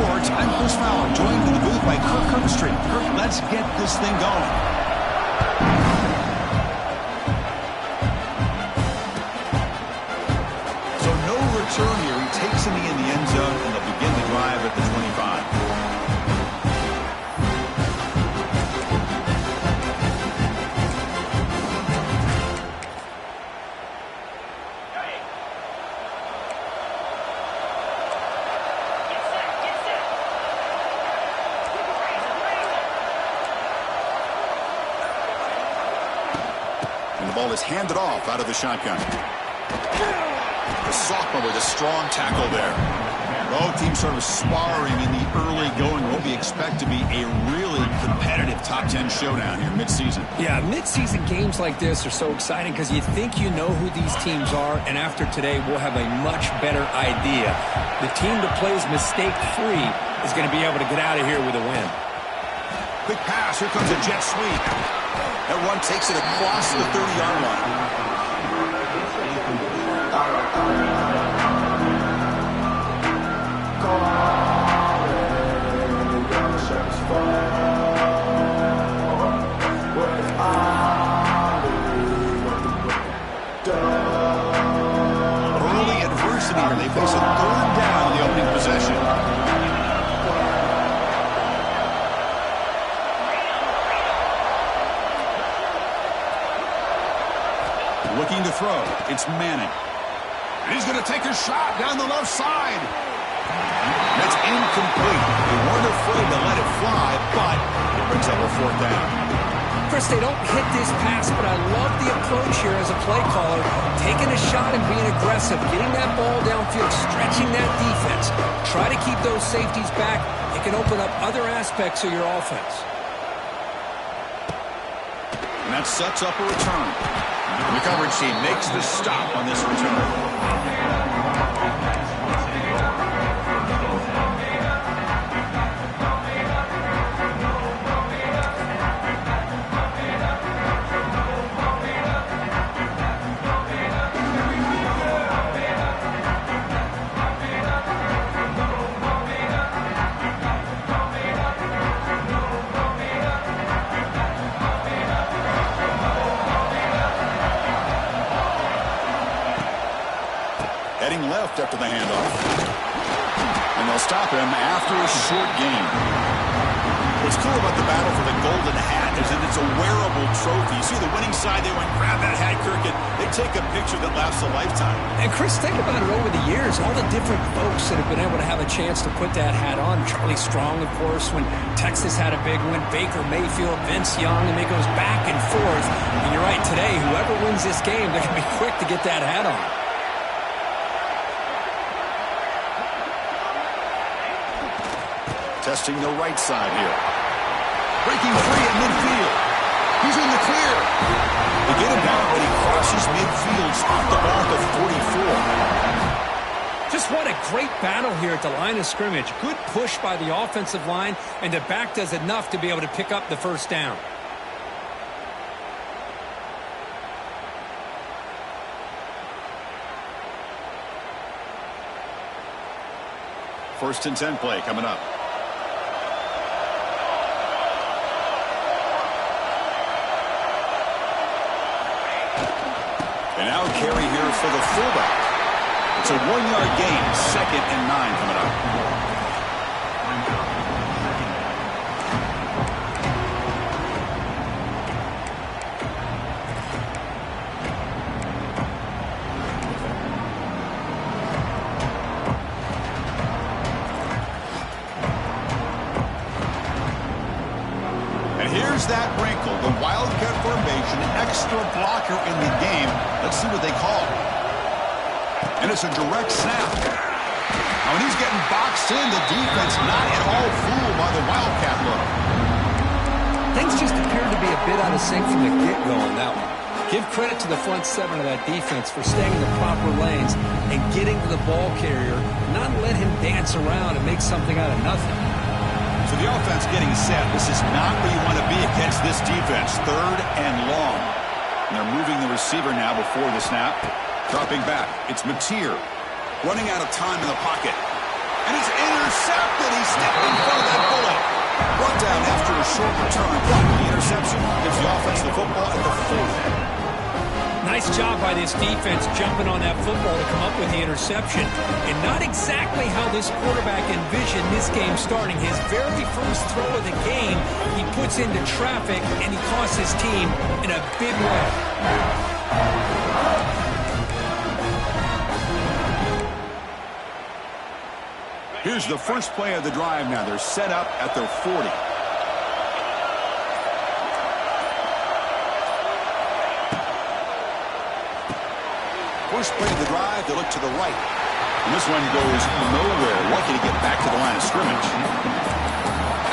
score. Time for his foul. Joined in the booth by Kirk Street. Kirk, let's get this thing going. So no return here. He takes it in the end zone, and they'll begin the drive at the 25. Ball is handed off out of the shotgun. The sophomore with a strong tackle there. Both teams sort of sparring in the early going. What we expect to be a really competitive top 10 showdown here mid-season. Yeah, mid-season games like this are so exciting because you think you know who these teams are, and after today we'll have a much better idea. The team that plays mistake-free is going to be able to get out of here with a win. Quick pass. Here comes a jet sweep. That run takes it across the 30-yard line. Early adversity here. They face a third down in the opening possession. Looking to throw. It's Manning. And he's going to take a shot down the left side. That's incomplete. They weren't afraid to let it fly, but it brings up a fourth down. Chris, they don't hit this pass, but I love the approach here as a play caller. Taking a shot and being aggressive, getting that ball downfield, stretching that defense. Try to keep those safeties back. It can open up other aspects of your offense. And that sets up a return. The coverage team makes the stop on this return. Left after the handoff. And they'll stop him after a short gain. What's cool about the battle for the golden hat is that it's a wearable trophy. You see the winning side, they went and grab that hat, Kirk, and they take a picture that lasts a lifetime. And Chris, think about it over the years, all the different folks that have been able to have a chance to put that hat on. Charlie Strong, of course, when Texas had a big one, Baker Mayfield, Vince Young, and it goes back and forth. And you're right, today, whoever wins this game, they're going to be quick to get that hat on. Testing the right side here. Breaking free at midfield. He's in the clear. They get him down, but he crosses midfield. Spot the ball to 44. Just what a great battle here at the line of scrimmage. Good push by the offensive line, and the back does enough to be able to pick up the first down. First and 10 play coming up. And now carry here for the fullback. It's a 1-yard gain, 2nd and 9 coming up. Here's that wrinkle, the Wildcat formation, extra blocker in the game. Let's see what they call. And it's a direct snap. Now, when he's getting boxed in, the defense not at all fooled by the Wildcat look. Things just appear to be a bit out of sync from the get-go on that one. Give credit to the front seven of that defense for staying in the proper lanes and getting to the ball carrier, not let him dance around and make something out of nothing. So the offense getting set. This is not where you want to be against this defense. 3rd and long. And they're moving the receiver now before the snap. Dropping back. It's Mateer. Running out of time in the pocket. And it's intercepted. He stepped in front of that bullet. Brought down after a short return. But the interception gives the offense the football at the 40. Nice job by this defense jumping on that football to come up with the interception. And not exactly how this quarterback envisioned this game starting. His very first throw of the game, he puts into traffic, and he costs his team in a big way. Here's the first play of the drive now. They're set up at their 40. First play of the drive, they look to the right. And this one goes nowhere. Lucky to get back to the line of scrimmage.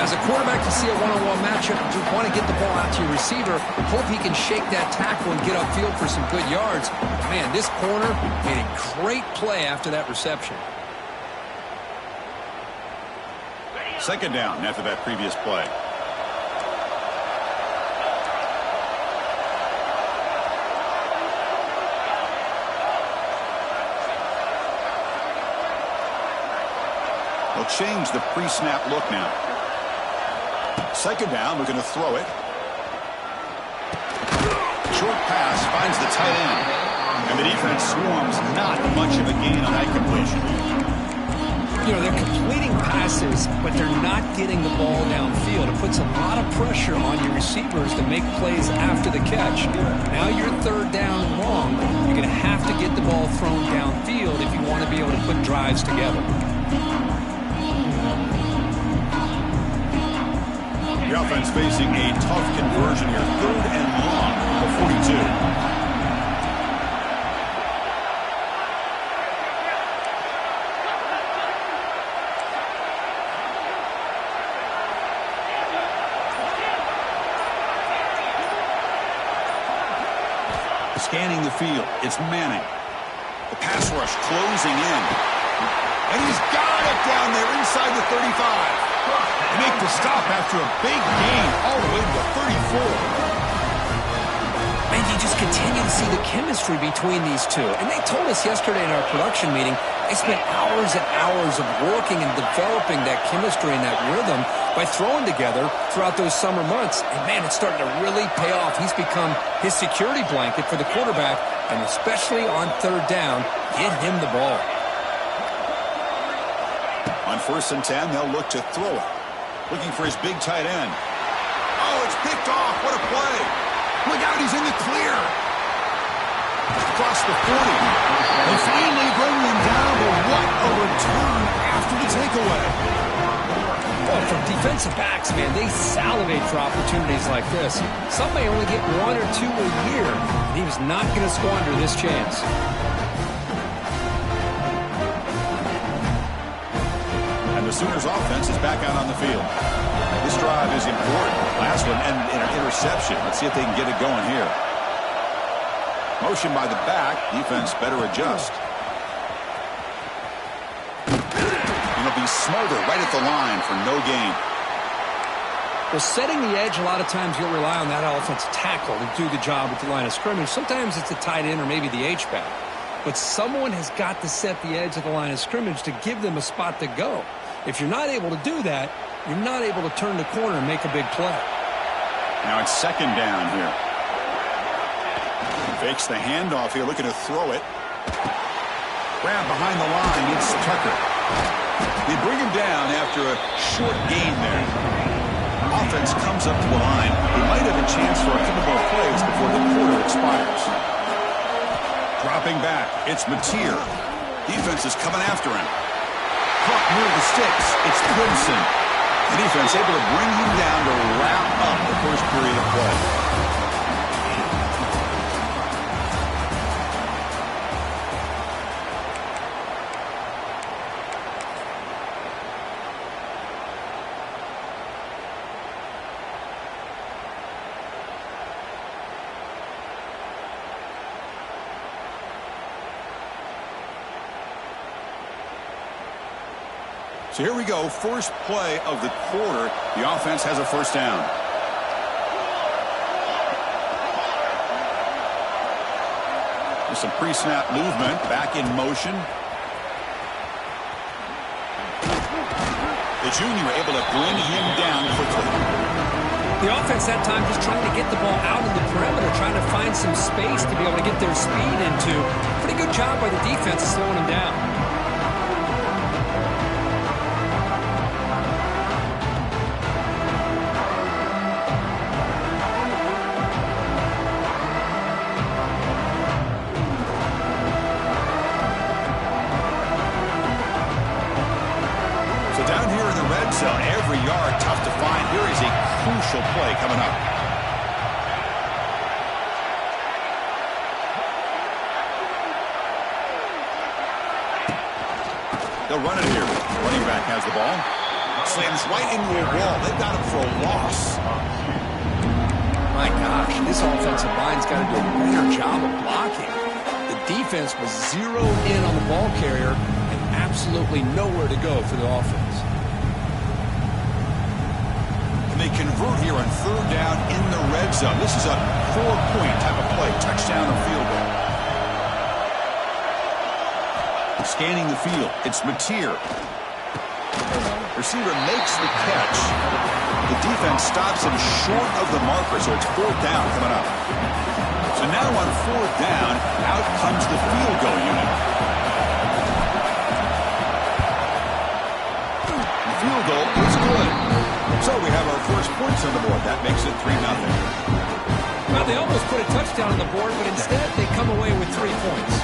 As a quarterback, to see a one-on-one matchup, you want to get the ball out to your receiver. Hope he can shake that tackle and get upfield for some good yards. Man, this corner made a great play after that reception. Second down after that previous play. They'll change the pre-snap look now. Second down, we're going to throw it. Short pass finds the tight end. And the defense swarms not much of a gain on that completion. You know, they're completing passes, but they're not getting the ball downfield. It puts a lot of pressure on your receivers to make plays after the catch. Now you're third down and long. You're going to have to get the ball thrown downfield if you want to be able to put drives together. The offense facing a tough conversion here. Third and long for 42. Scanning the field, it's Manning. The pass rush closing in. And he's got it down there inside the 35. They make the stop after a big gain all the way to the 34. And you just continue to see the chemistry between these two. And they told us yesterday in our production meeting, they spent hours and hours of working and developing that chemistry and that rhythm by throwing together throughout those summer months. And, man, it's starting to really pay off. He's become his security blanket for the quarterback, and especially on third down, get him the ball. On 1st and 10, they'll look to throw it. Looking for his big tight end. Oh, it's picked off. What a play. Look out, he's in the clear. Across the 40. They finally bring him down, but what a return after the takeaway. Well, from defensive backs, man, they salivate for opportunities like this. Some may only get one or two a year, and he was not going to squander this chance. And the Sooners offense is back out on the field. This drive is important. Last one and an interception. Let's see if they can get it going here. Motion by the back. Defense better adjust. It'll be Smolder right at the line for no gain. Well, setting the edge, a lot of times you'll rely on that offensive tackle to do the job at the line of scrimmage. Sometimes it's the tight end or maybe the H-back. But someone has got to set the edge of the line of scrimmage to give them a spot to go. If you're not able to do that, you're not able to turn the corner and make a big play. Now it's second down here. Fakes the handoff here, looking to throw it. Grab behind the line, it's Tucker. They bring him down after a short gain there. Offense comes up to the line. They might have a chance for a couple more plays before the quarter expires. Dropping back, it's Mateer. Defense is coming after him. Caught near the sticks, it's Clemson. The defense able to bring him down to wrap up the first period of play. So here we go, first play of the quarter. The offense has a first down. There's some pre-snap movement, back in motion. The junior able to bring him down quickly. The offense that time just trying to get the ball out of the perimeter, trying to find some space to be able to get their speed into. Pretty good job by the defense of slowing him down. Zone. Every yard tough to find. Here is a crucial play coming up. They'll run it here. Running back has the ball. Slams right into a wall. They've got him for a loss. My gosh, this offensive line's got to do a better job of blocking. The defense was zeroed in on the ball carrier and absolutely nowhere to go for the offense. They convert here on third down in the red zone. This is a 4-point type of play, touchdown or field goal. Scanning the field, it's Mateer. Receiver makes the catch. The defense stops him short of the marker, so it's fourth down coming up. So now on fourth down, out comes the field goal unit. The field goal is good. So we have our first points on the board. That makes it 3-0. Well, they almost put a touchdown on the board, but instead they come away with 3 points.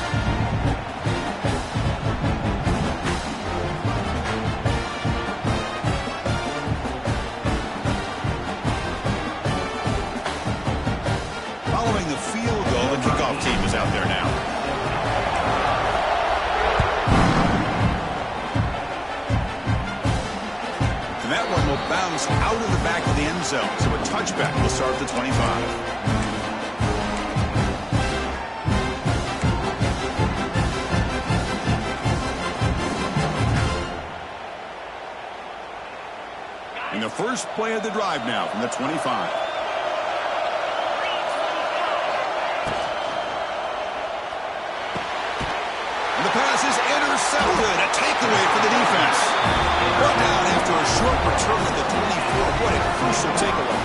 Following the field goal, the kickoff team is out there now. That one will bounce out of the back of the end zone, so a touchback will start at the 25. And the first play of the drive now from the 25. And the pass is intercepted. A takeaway for the defense. Brought down after a short return at the 24. What a crucial takeaway.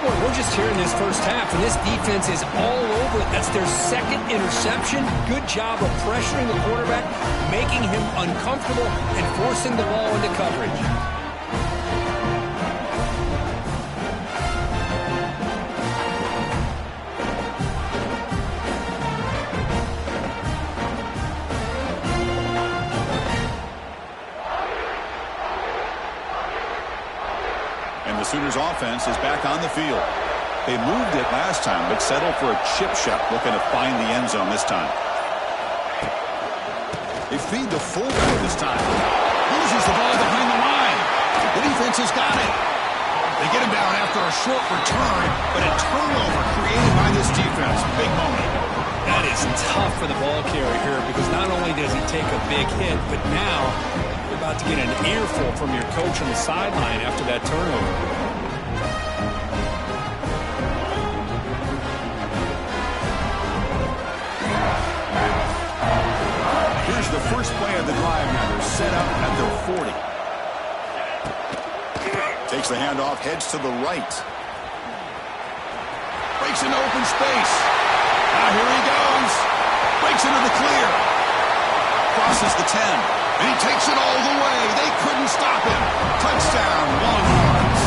Boy, we're just here in this first half, and this defense is all over it. That's their second interception. Good job of pressuring the quarterback, making him uncomfortable, and forcing the ball into coverage. Sooners offense is back on the field. They moved it last time, but settled for a chip shot, looking to find the end zone this time. They feed the fullback this time. Loses the ball behind the line. The defense has got it. They get him down after a short return, but a turnover created by this defense. Big moment. That is tough for the ball carrier here, because not only does he take a big hit, but now you're about to get an earful from your coach on the sideline after that turnover. Here's the first play of the drive now. They're set up at their 40. Takes the handoff, heads to the right. Breaks into open space. Now here he goes. Breaks into the clear. Crosses the 10. And he takes it all the way. They couldn't stop him. Touchdown, Longhorns.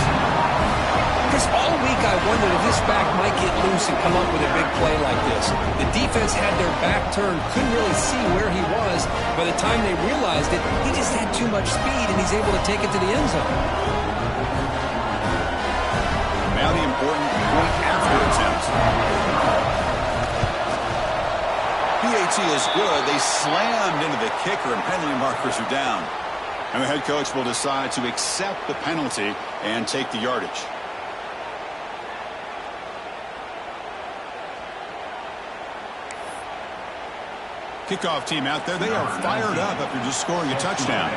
Chris, all week I wondered if this back might get loose and come up with a big play like this. The defense had their back turned, couldn't really see where he was. By the time they realized it, he just had too much speed, and he's able to take it to the end zone. Now the important point after attempt. PAT is good. They slammed into the kicker, and penalty markers are down. And the head coach will decide to accept the penalty and take the yardage. Kickoff team out there. They are fired up after just scoring a touchdown.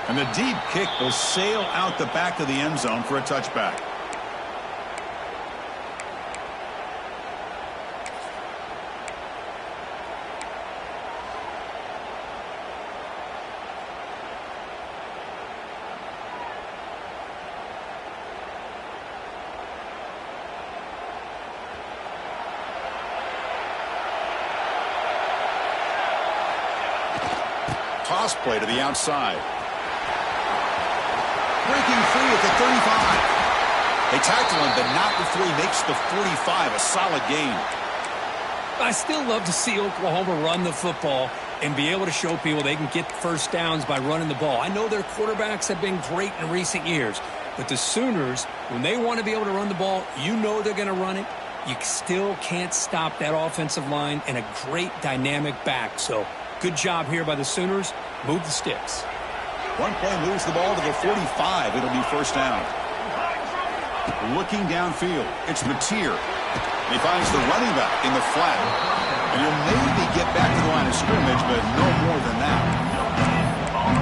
And the deep kick will sail out the back of the end zone for a touchback. toss play to the outside. Breaking free at the 35. They tackle him, but not before he makes the 45. A solid gain. I still love to see Oklahoma run the football and be able to show people they can get first downs by running the ball. I know their quarterbacks have been great in recent years, but the Sooners, when they want to be able to run the ball, you know they're going to run it. You still can't stop that offensive line and a great dynamic back. So good job here by the Sooners. Move the sticks. One play moves the ball to the 45. It'll be first down. Looking downfield, it's Mateer. He finds the running back in the flat. And he'll maybe get back to the line of scrimmage, but no more than that.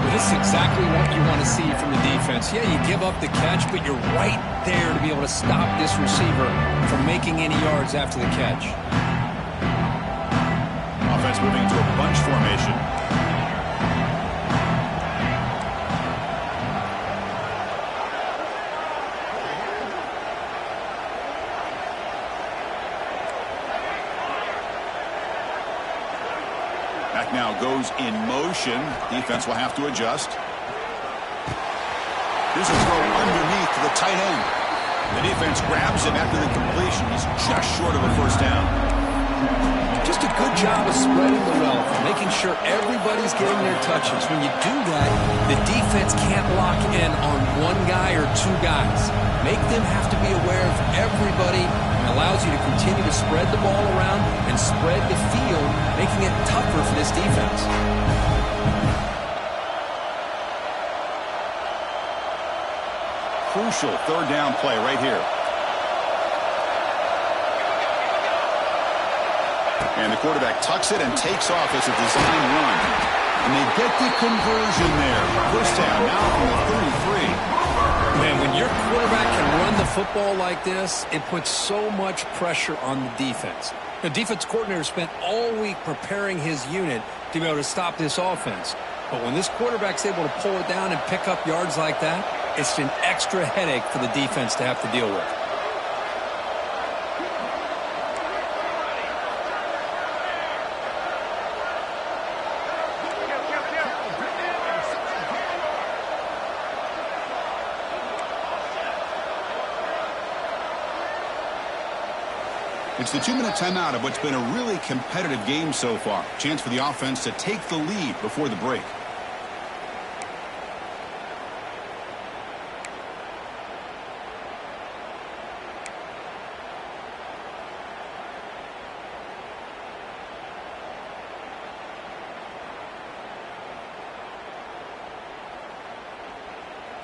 Well, this is exactly what you want to see from the defense. Yeah, you give up the catch, but you're right there to be able to stop this receiver from making any yards after the catch. Offense moving to a bunch formation. Back now goes in motion. Defense will have to adjust. Here's a throw underneath to the tight end. The defense grabs him after the completion. He's just short of a first down. Just a good job of spreading the wealth, making sure everybody's getting their touches. When you do that, the defense can't lock in on one guy or two guys. Make them have to be aware of everybody. It allows you to continue to spread the ball around and spread the field, making it tougher for this defense. Crucial third down play right here. And the quarterback tucks it and takes off as a design run. And they get the conversion there. First down now from the 33. Man, when your quarterback can run the football like this, it puts so much pressure on the defense. The defense coordinator spent all week preparing his unit to be able to stop this offense. But when this quarterback's able to pull it down and pick up yards like that, it's an extra headache for the defense to have to deal with. It's the 2-minute timeout of what's been a really competitive game so far. Chance for the offense to take the lead before the break.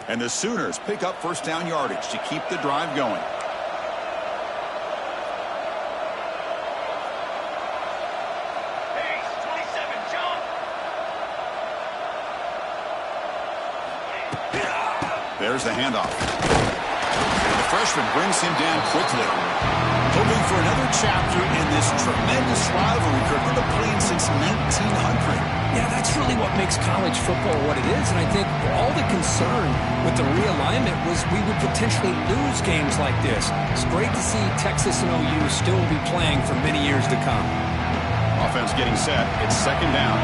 And the Sooners pick up first down yardage to keep the drive going. There's the handoff. The freshman brings him down quickly. Hoping for another chapter in this tremendous rivalry. They've been playing since 1900. Yeah, that's really what makes college football what it is. And I think all the concern with the realignment was we would potentially lose games like this. It's great to see Texas and OU still be playing for many years to come. Offense getting set. It's second down.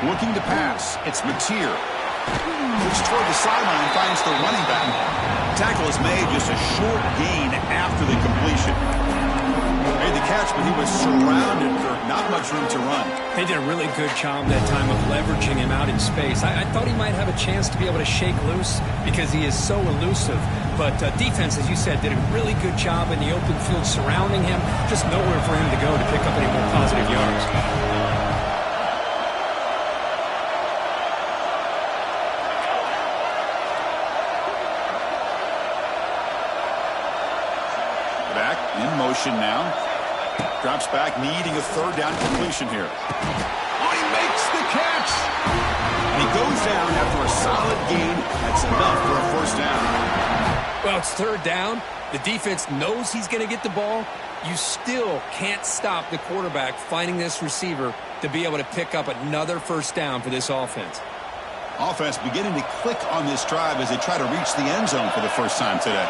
Looking to pass. It's Mateer. Looks toward the sideline, finds the running back. Tackle is made, just a short gain after the completion. Made the catch, but he was surrounded for not much room to run. They did a really good job that time of leveraging him out in space. I thought he might have a chance to be able to shake loose because he is so elusive. But defense, as you said, did a really good job in the open field surrounding him. Just nowhere for him to go to pick up any more positive yards. In motion now. Drops back, needing a third down completion here. Oh, he makes the catch! And he goes down after a solid gain. That's enough for a first down. Well, it's third down. The defense knows he's going to get the ball. You still can't stop the quarterback finding this receiver to be able to pick up another first down for this offense. Offense beginning to click on this drive as they try to reach the end zone for the first time today.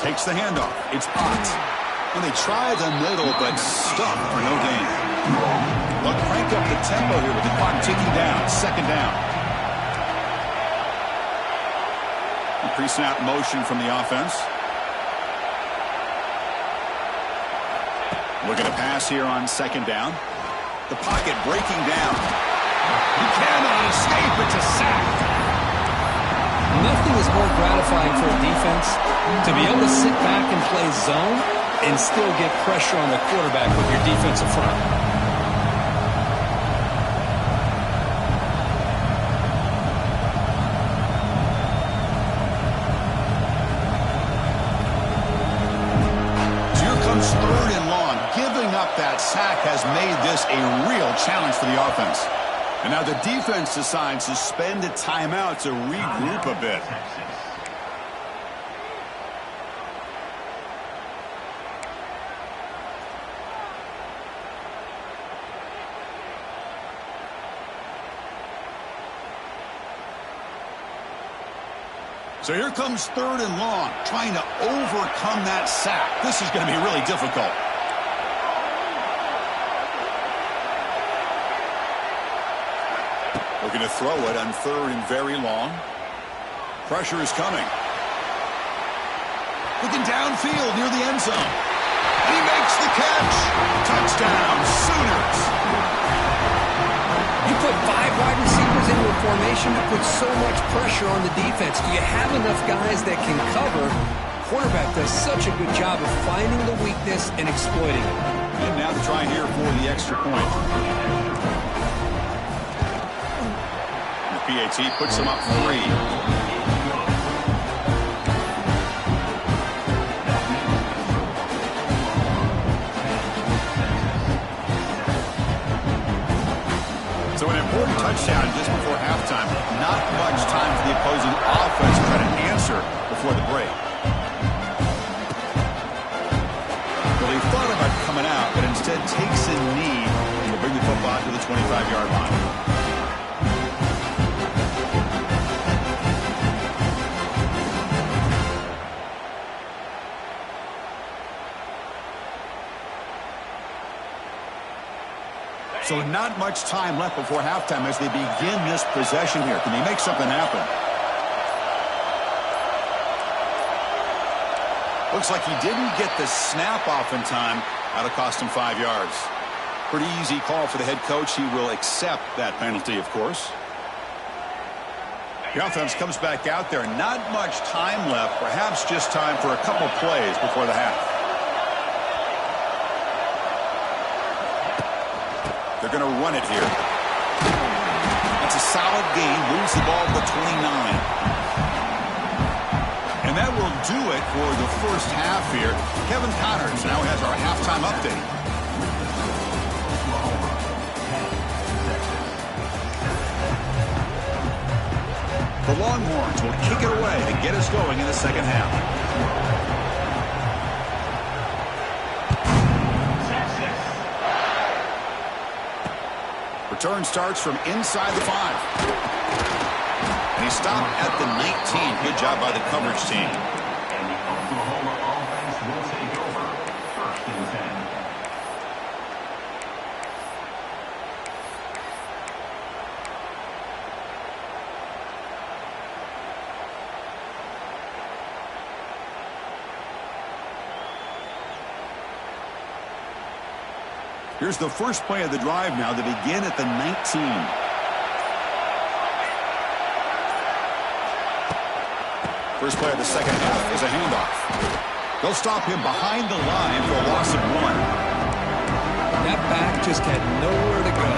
Takes the handoff. It's Ott. And they try the middle, but stuck for no gain. They'll crank up the tempo here with the clock ticking down. Second down. A pre-snap motion from the offense. Looking to pass here on second down. The pocket breaking down. He cannot escape. It's a sack. Nothing is more gratifying for a defense to be able to sit back and play zone and still get pressure on the quarterback with your defensive front. So here comes third and long. Giving up that sack has made this a real challenge for the offense. And now the defense decides to spend a timeout to regroup a bit. So here comes third and long, trying to overcome that sack. This is going to be really difficult. Looking to throw it on third and very long. Pressure is coming. Looking downfield near the end zone. He makes the catch. Touchdown, Sooners. You put 5 wide receivers into a formation that puts so much pressure on the defense. Do you have enough guys that can cover? Quarterback does such a good job of finding the weakness and exploiting it. And now to try here for the extra point. PAT puts him up 3. So an important touchdown just before halftime. Not much time for the opposing offense to try to answer before the break. Well, he thought about coming out, but instead takes a knee and will bring the football to the 25-yard line. So not much time left before halftime as they begin this possession here. Can they make something happen? Looks like he didn't get the snap off in time. That'll cost him 5 yards. Pretty easy call for the head coach. He will accept that penalty, of course. The offense comes back out there. Not much time left. Perhaps just time for a couple plays before the half. They're going to run it here. That's a solid gain. Moves the ball to the 29. And that will do it for the first half here. Kevin Connors now has our halftime update. The Longhorns will kick it away to get us going in the second half. Return starts from inside the 5. And he stopped at the 19. Good job by the coverage team. And the Oklahoma offense will take over 1st and 10. Here's the first play of the drive now. They begin at the 19. First play of the second half is a handoff. They'll stop him behind the line for a loss of 1. That back just had nowhere to go.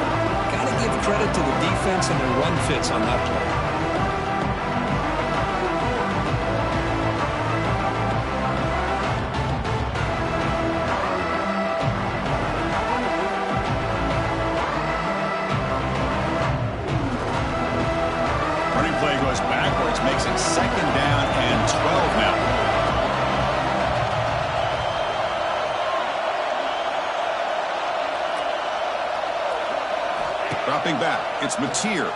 Got to give credit to the defense and their run fits on that play. Makes it second down and 12 now. Dropping back, it's Mateer.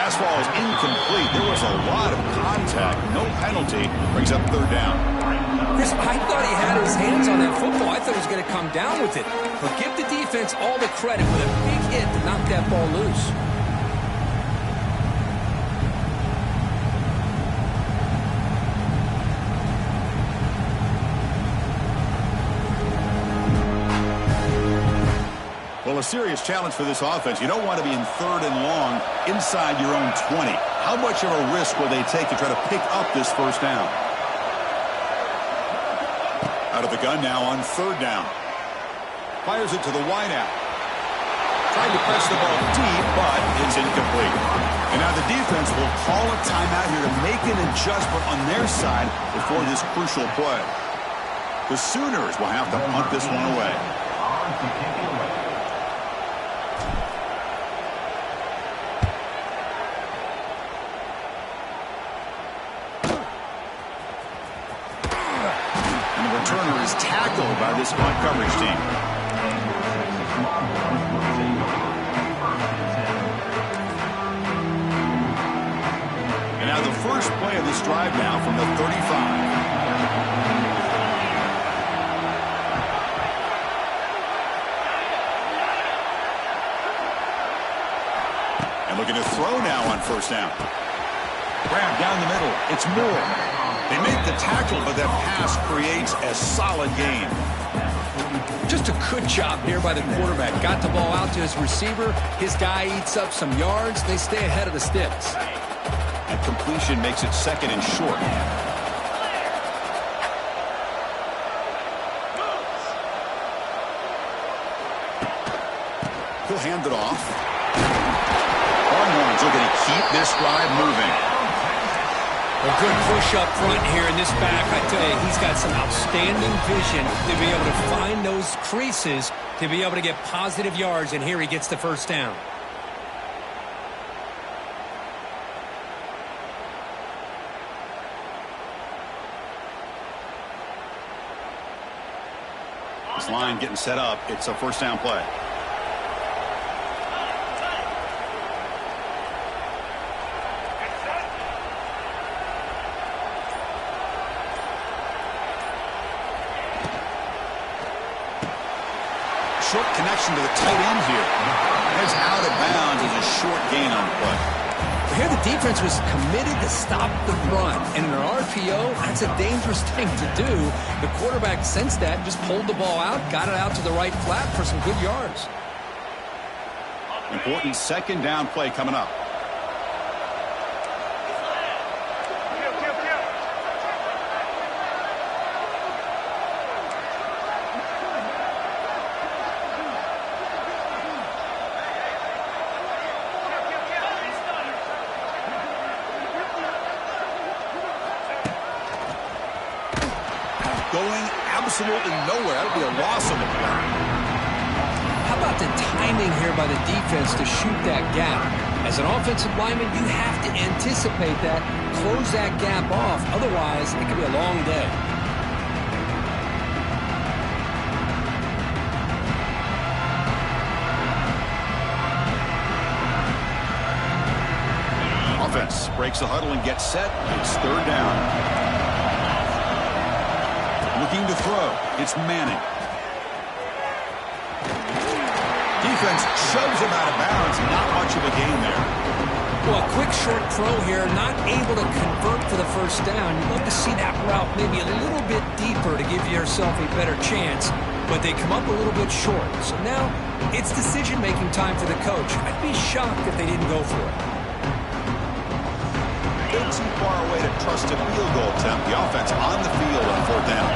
Pass ball is incomplete. There was a lot of contact. No penalty. Brings up third down. Chris, I thought he had his hands on that football. I thought he was going to come down with it. But give the defense all the credit with a big hit to knock that ball loose. Well, a serious challenge for this offense. You don't want to be in third and long inside your own 20. How much of a risk will they take to try to pick up this first down? Out of the gun now on third down. Fires it to the wideout. Trying to press the ball deep, but it's incomplete. And now the defense will call a timeout here to make an adjustment on their side before this crucial play. The Sooners will have to punt this one away. Returner is tackled by this punt coverage team. And now the first play of this drive now from the 35. And looking to throw now on first down. Grab down the middle. It's Moore. They make the tackle, but that pass creates a solid gain. Just a good job here by the quarterback. Got the ball out to his receiver. His guy eats up some yards. They stay ahead of the sticks. And completion makes it second and short. He'll hand it off. Longhorns looking to keep this drive moving. A good push up front here in this back. I tell you, he's got some outstanding vision to be able to find those creases, to be able to get positive yards, and here he gets the first down. This line getting set up. It's a first down play. Short connection to the tight end here. Heads out of bounds as a short gain on the play. Here the defense was committed to stop the run. And in an RPO, that's a dangerous thing to do. The quarterback sensed that, just pulled the ball out, got it out to the right flat for some good yards. Important second down play coming up. Going absolutely nowhere. That would be a loss on the play. How about the timing here by the defense to shoot that gap? As an offensive lineman, you have to anticipate that, close that gap off. Otherwise, it could be a long day. Offense breaks the huddle and gets set. It's third down. Looking to throw. It's Manning. Defense shoves him out of bounds. Not much of a gain there. Well, a quick short throw here. Not able to convert for the first down. You'd love to see that route maybe a little bit deeper to give yourself a better chance. But they come up a little bit short. So now it's decision-making time for the coach. I'd be shocked if they didn't go for it. Still too far away to trust a field goal attempt. The offense on the field on fourth down.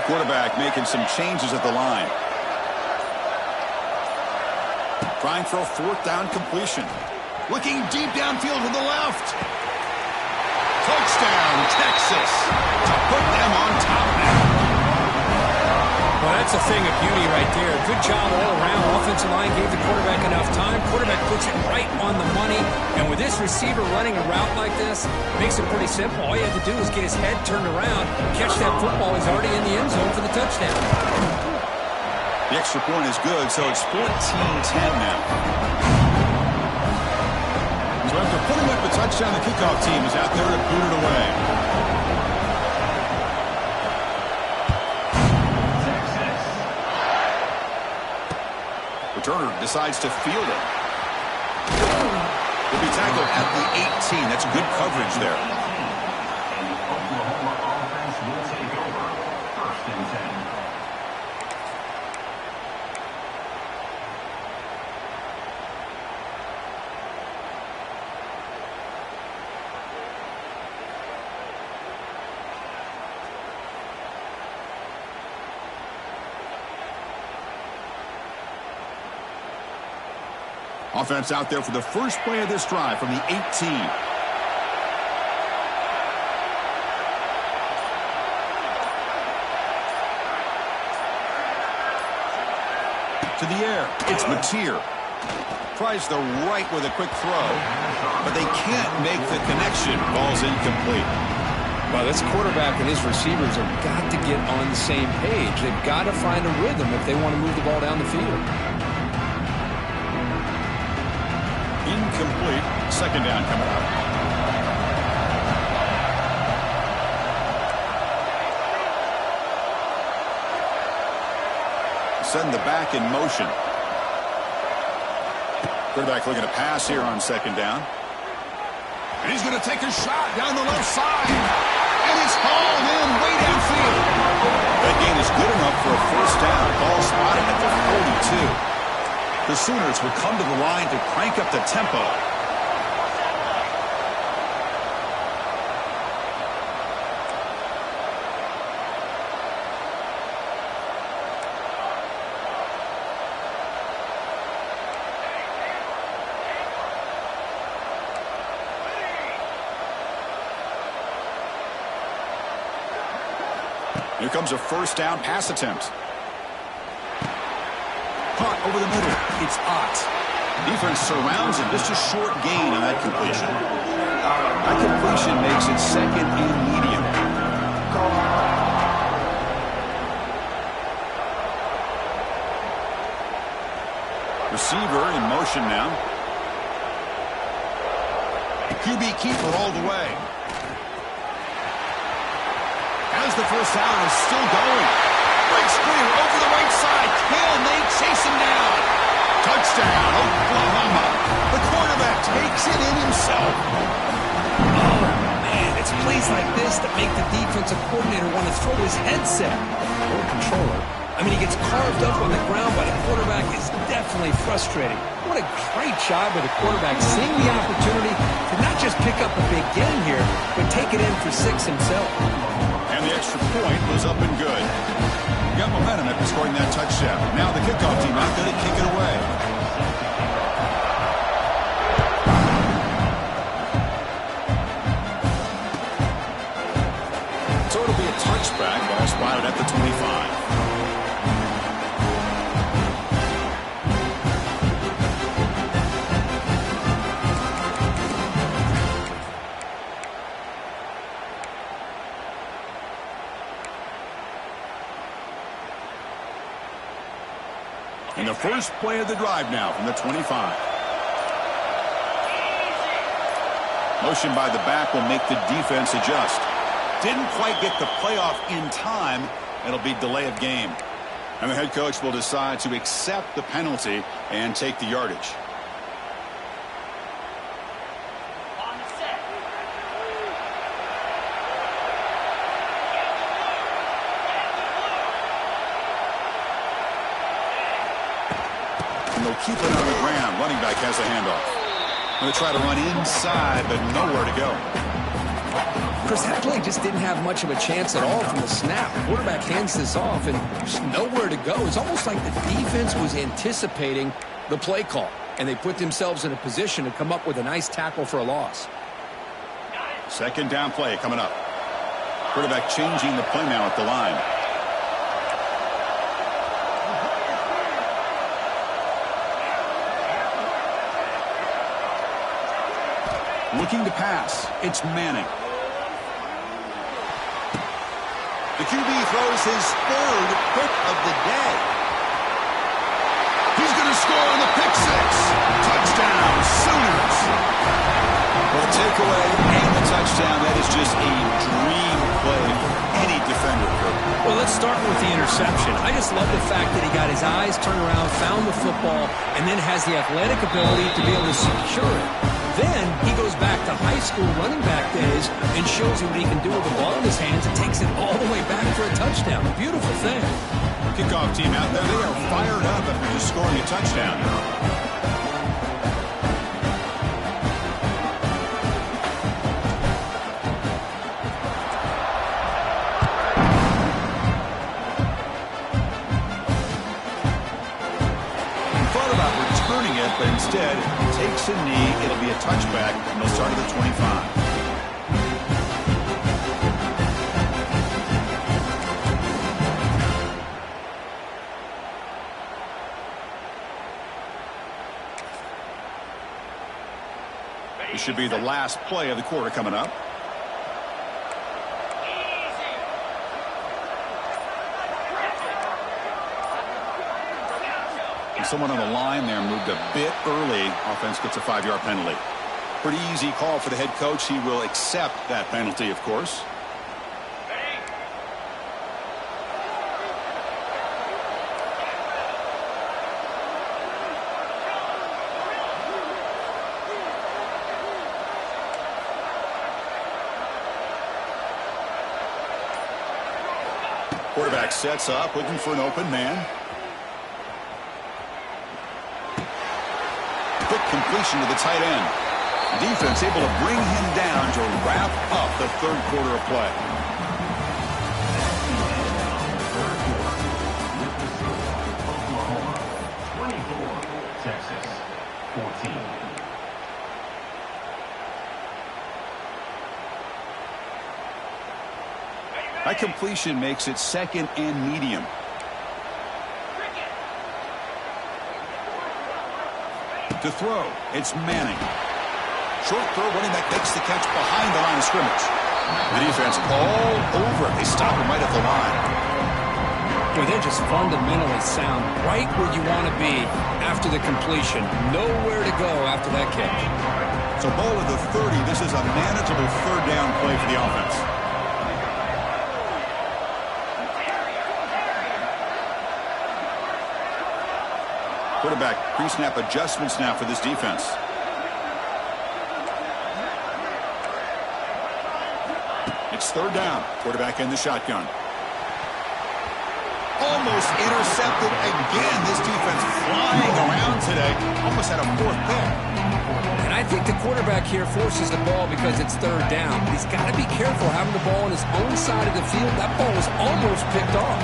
Quarterback making some changes at the line. Trying for a fourth down completion. Looking deep downfield to the left. Touchdown, Texas, to put them on top now. Well, That's a thing of beauty right there. Good job all around. Offensive line gave the quarterback enough time. Quarterback puts it right on the money. And with this receiver running a route like this, it makes it pretty simple. All you have to do is get his head turned around, catch that football. He's already in the end zone for the touchdown. The extra point is good, so it's 14-10 now. So after putting up the touchdown, the kickoff team is out there to boot it away. Turner decides to field it. Will be tackled at the 18. That's good coverage there. And the Oklahoma offense will take over. 1st and 10. Offense out there for the first play of this drive from the 18. To the air. It's Mateer. Tries the right with a quick throw, but they can't make the connection. Ball's incomplete. Well, this quarterback and his receivers have got to get on the same page. They've got to find a rhythm if they want to move the ball down the field. Incomplete. 2nd down coming up. Send the back in motion. Quarterback looking to pass here on 2nd down. And he's going to take a shot down the left side. And it's hauled in way downfield. That gain is good enough for a 1st down. Ball spotted at the 42. The Sooners will come to the line to crank up the tempo. Here comes a 1st down pass attempt. Caught over the middle. It's Ott. Defense surrounds him. Just a short gain on that completion. That completion makes it 2nd and medium. Receiver in motion now. QB keeper all the way. As the 1st down is still going. Breaks clear over the right side. Can they chase him down? Touchdown, Oklahoma. The quarterback takes it in himself. Oh, man, it's plays like this that make the defensive coordinator want to throw his headset. Or controller. I mean, he gets carved up on the ground by the quarterback. It's definitely frustrating. What a great job by the quarterback seeing the opportunity to not just pick up a big game here, but take it in for 6 himself. And the extra point was up and good. Got momentum after scoring that touchdown. Now the kickoff team out there to kick it away. So it'll be a touchback. Ball spotted at the 25. And the first play of the drive now from the 25. Motion by the back will make the defense adjust. Didn't quite get the playoff in time. It'll be delay of game. And the head coach will decide to accept the penalty and take the yardage. They'll keep it on the ground. Running back has a handoff. Going to try to run inside, but nowhere to go. Chris, that play just didn't have much of a chance at all from the snap. The quarterback hands this off, and just nowhere to go. It's almost like the defense was anticipating the play call, and they put themselves in a position to come up with a nice tackle for a loss. 2nd down play coming up. Quarterback changing the play now at the line. Looking to pass. It's Manning. The QB throws his third pick of the day. He's going to score on the pick six. Touchdown, Sooners. Well, takeaway and the touchdown, that is just a dream play for any defender. Well, let's start with the interception. I just love the fact that he got his eyes turned around, found the football, and then has the athletic ability to be able to secure it. Then he goes back to high school running back days and shows you what he can do with the ball in his hands and takes it all the way back for a touchdown. Beautiful thing. Kickoff team out there, they are fired up after just scoring a touchdown. But instead takes a knee. It'll be a touchback, and they'll start at the 25. This should be the last play of the quarter coming up. Someone on the line there moved a bit early. Offense gets a 5-yard penalty. Pretty easy call for the head coach. He will accept that penalty, of course. Quarterback sets up, looking for an open man. Quick completion to the tight end. Defense able to bring him down to wrap up the third quarter of play. Oklahoma 24, Texas 14. That completion makes it second and medium. To throw, it's Manning. Short throw, running back makes the catch behind the line of scrimmage. The defense all over it. They stop him right at the line. Well, they're just fundamentally sound, right where you want to be after the completion. Nowhere to go after that catch. So ball at the 30. This is a manageable third down play for the offense. Quarterback pre-snap adjustments now for this defense. It's third down. Quarterback in the shotgun. Almost intercepted again. This defense flying around today. Almost had a fourth pick. And I think the quarterback here forces the ball because it's third down. But he's got to be careful having the ball on his own side of the field. That ball was almost picked off.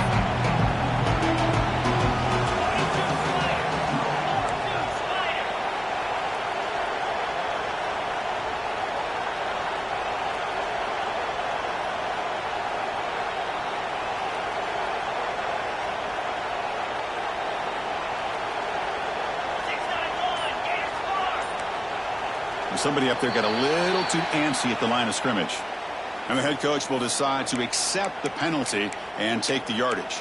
Somebody up there got a little too antsy at the line of scrimmage. And the head coach will decide to accept the penalty and take the yardage.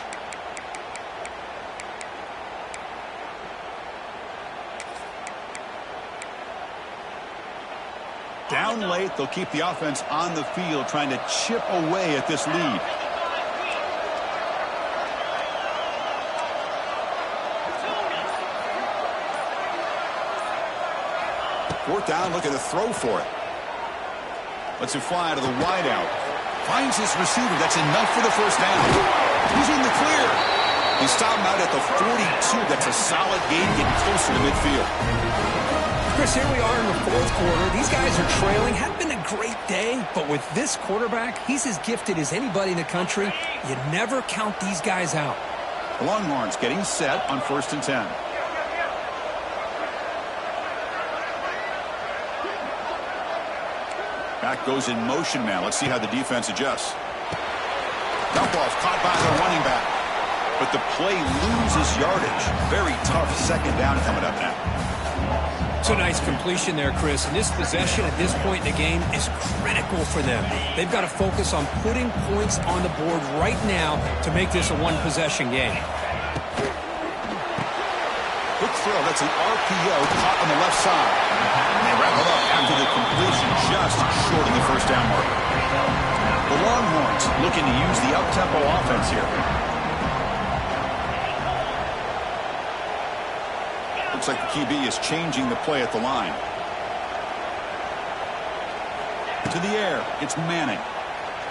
Down late, they'll keep the offense on the field trying to chip away at this lead. Fourth down, looking to throw for it. Lets it fly to the wideout. Finds his receiver. That's enough for the first down. He's in the clear. He stopped him out at the 42. That's a solid gain, getting closer to midfield. Chris, here we are in the fourth quarter. These guys are trailing. Hadn't been a great day, but with this quarterback, he's as gifted as anybody in the country. You never count these guys out. The Longhorns getting set on 1st and 10. Back goes in motion now. Let's see how the defense adjusts. Dump off caught by the running back. But the play loses yardage. Very tough second down coming up now. It's a nice completion there, Chris. And this possession at this point in the game is critical for them. They've got to focus on putting points on the board right now to make this a one-possession game. Quick throw. That's an RPO caught on the left side. And they wrap it up after the completion just short of the first down marker. The Longhorns looking to use the up-tempo offense here. Looks like the QB is changing the play at the line. To the air. It's Manning.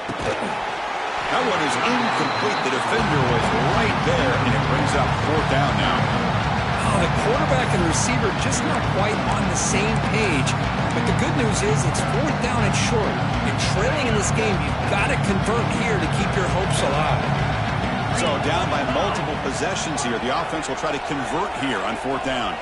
That one is incomplete. The defender was right there, and it brings up fourth down now. Oh, the quarterback and receiver just not quite on the same page. But the good news is it's fourth down and short. You're trailing in this game. You've got to convert here to keep your hopes alive. So down by multiple possessions here. The offense will try to convert here on fourth down.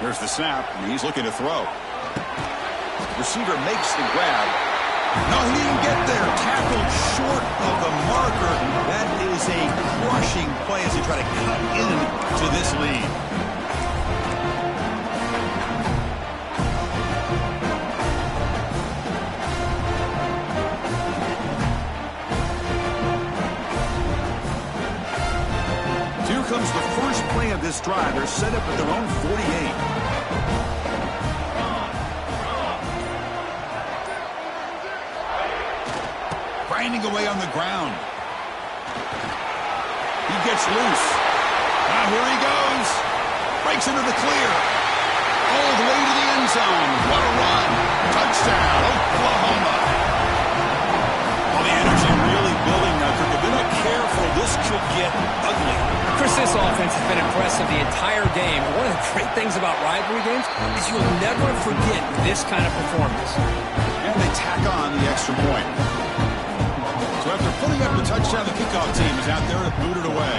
Here's the snap, and he's looking to throw. Receiver makes the grab. No, he didn't get there. Tackled short of the marker. That is a crushing play as they try to cut into this lead. Here comes the first play of this drive. They're set up at their own 48. Grinding away on the ground. He gets loose. Now here he goes. Breaks into the clear. All the way to the end zone. What a run. Touchdown, Oklahoma. Well, the energy really building now. If they're not careful, this could get ugly. Chris, this offense has been impressive the entire game. One of the great things about rivalry games is you'll never forget this kind of performance. And they tack on the extra point. So after putting up the touchdown, the kickoff team is out there to boot it away.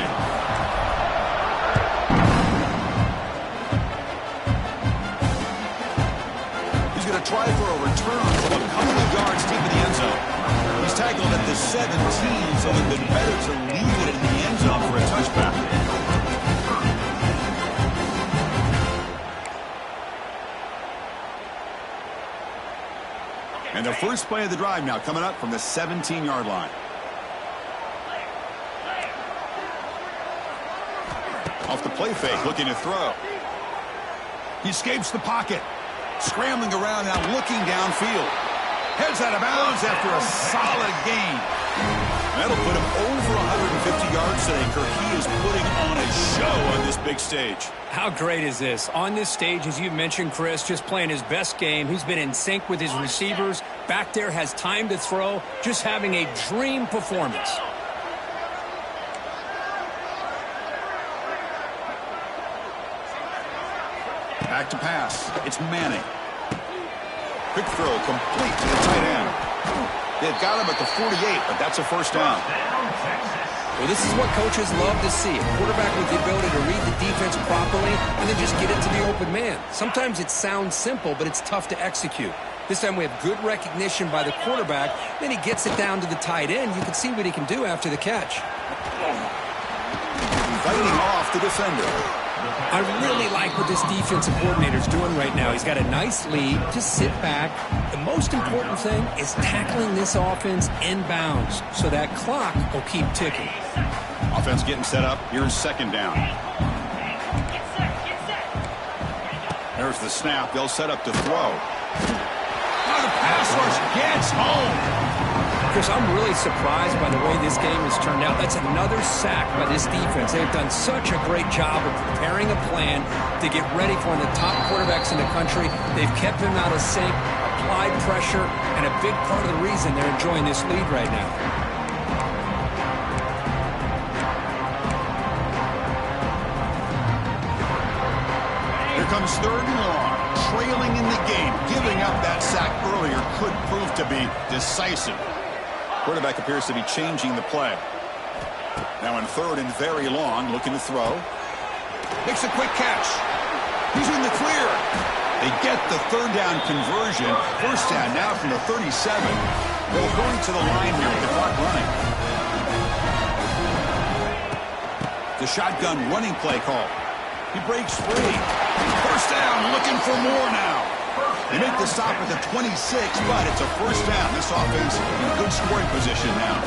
He's going to try for a return from a couple of yards deep in the end zone. He's tackled at the 17, so it would have been better to leave it in the end zone for a touchback. And the first play of the drive now coming up from the 17-yard line. Off the play fake, looking to throw. He escapes the pocket. Scrambling around now, looking downfield. Heads out of bounds after a solid gain. That'll put him over 150 yards today, Kirk. He is putting on a show on this big stage. How great is this? On this stage, as you mentioned, Chris, just playing his best game. He's been in sync with his receivers. Back there, has time to throw. Just having a dream performance. Back to pass. It's Manning. Quick throw, complete to the tight end. They've got him at the 48, but that's a first down. Well, this is what coaches love to see. A quarterback with the ability to read the defense properly and then just get it to the open man. Sometimes it sounds simple, but it's tough to execute. This time we have good recognition by the quarterback. Then he gets it down to the tight end. You can see what he can do after the catch. Fighting off the defender. I really like what this defensive coordinator is doing right now. He's got a nice lead. Just sit back. The most important thing is tackling this offense inbounds so that clock will keep ticking. Offense getting set up. Here's second down. There's the snap. They'll set up to throw. Now the pass rush gets home. Chris, I'm really surprised by the way this game has turned out. That's another sack by this defense. They've done such a great job of preparing a plan to get ready for one of the top quarterbacks in the country. They've kept him out of sync, applied pressure, and a big part of the reason they're enjoying this lead right now. Here comes third and long. Trailing in the game. Giving up that sack earlier could prove to be decisive. Quarterback appears to be changing the play. Now in third and very long, looking to throw. Makes a quick catch. He's in the clear. They get the third down conversion. First down now from the 37. Well, going to the line here with the clock running. The shotgun running play call. He breaks free. First down, looking for more now. They make the stop at the 26, but it's a first down. This offense in good scoring position now.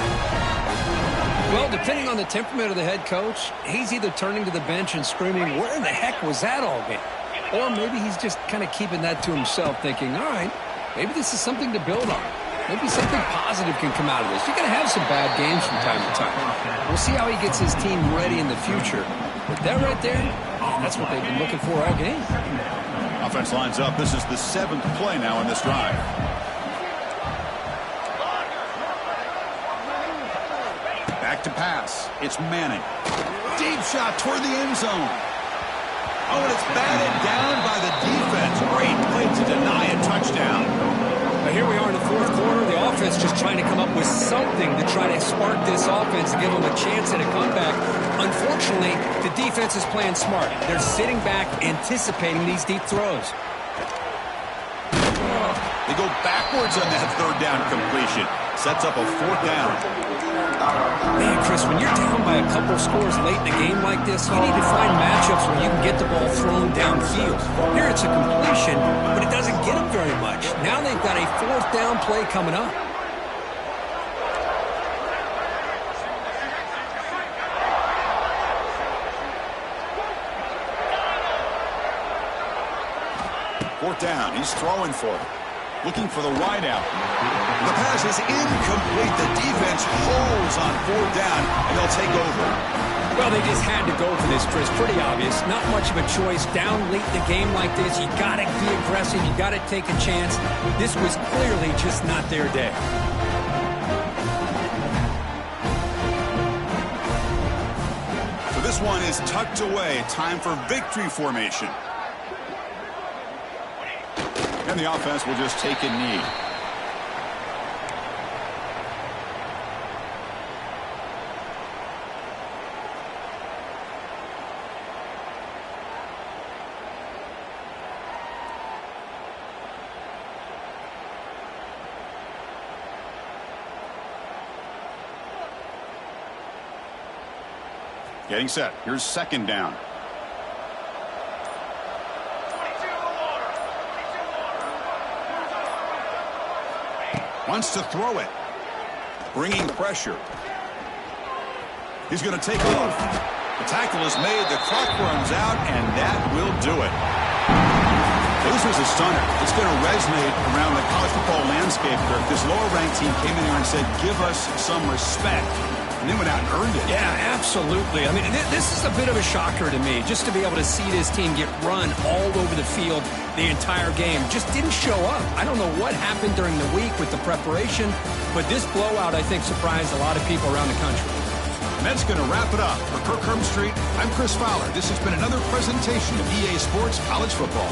Well, depending on the temperament of the head coach, he's either turning to the bench and screaming, where in the heck was that all game? Or maybe he's just kind of keeping that to himself, thinking, all right, maybe this is something to build on. Maybe something positive can come out of this. You're going to have some bad games from time to time. We'll see how he gets his team ready in the future. But that right there, that's what they've been looking for all game. Offense lines up. This is the 7th play now in this drive. Back to pass. It's Manning. Deep shot toward the end zone. Oh, and it's batted down by the defense. Great play to deny a touchdown. Now here we are in the fourth quarter. The offense just trying to come up with something to try to spark this offense and give them a chance at a comeback. Unfortunately, the defense is playing smart. They're sitting back, anticipating these deep throws. They go backwards on that third down completion. Sets up a fourth down. Man, Chris, when you're down by a couple scores late in a game like this, you need to find matchups where you can get the ball thrown downfield. Here it's a completion, but it doesn't get them very much. Now they've got a fourth down play coming up. Fourth down. He's throwing for it. Looking for the wide out. The pass is incomplete. The defense holds on fourth down, and they'll take over. Well, they just had to go for this, Chris. Pretty obvious. Not much of a choice. Down late in the game like this, you got to be aggressive. You got to take a chance. This was clearly just not their day. So this one is tucked away. Time for victory formation. And the offense will just take a knee. Getting set. Here's second down. Wants to throw it. Bringing pressure. He's going to take off. The tackle is made. The clock runs out, and that will do it. This was a stunner. It's going to resonate around the college football landscape where if this lower-ranked team came in here and said, give us some respect, and they went out and earned it. Yeah, absolutely. I mean, this is a bit of a shocker to me, just to be able to see this team get run all over the field the entire game. Just didn't show up. I don't know what happened during the week with the preparation, but this blowout, I think, surprised a lot of people around the country. And that's going to wrap it up. For Kirk Street, I'm Chris Fowler. This has been another presentation of EA Sports College Football.